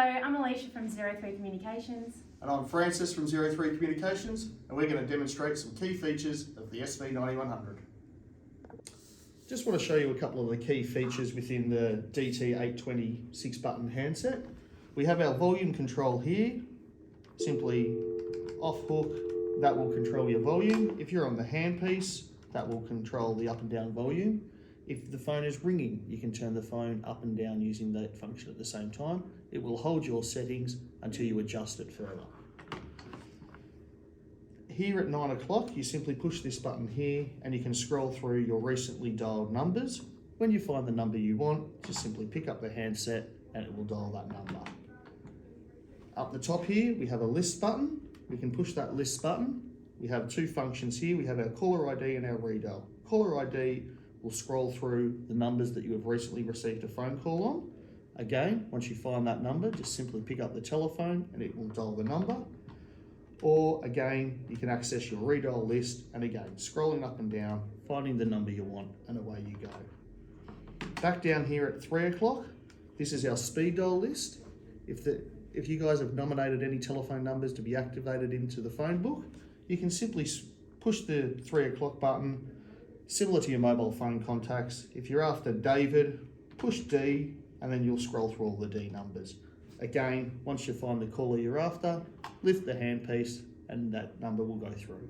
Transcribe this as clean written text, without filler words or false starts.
I'm Alicia from 03 Communications. And I'm Francis from 03 Communications, and we're going to demonstrate some key features of the SV9100. Just want to show you a couple of the key features within the DT820 6-button handset. We have our volume control here. Simply off hook, that will control your volume. If you're on the handpiece, that will control the up and down volume. If the phone is ringing, you can turn the phone up and down using that function at the same time. It will hold your settings until you adjust it further. Here at 9 o'clock, you simply push this button here and you can scroll through your recently dialed numbers. When you find the number you want, just simply pick up the handset and it will dial that number. Up the top here, we have a list button. We can push that list button. We have two functions here. We have our caller ID and our Redial. Caller ID will scroll through the numbers that you have recently received a phone call on. Again, once you find that number, just simply pick up the telephone and it will dial the number. Or again, you can access your Redial list and again, scrolling up and down, finding the number you want and away you go. Back down here at 3 o'clock, this is our speed dial list. If you guys have nominated any telephone numbers to be activated into the phone book, you can simply push the 3 o'clock button, similar to your mobile phone contacts. If you're after David, push D and then you'll scroll through all the D numbers. Again, once you find the caller you're after, lift the handpiece and that number will go through.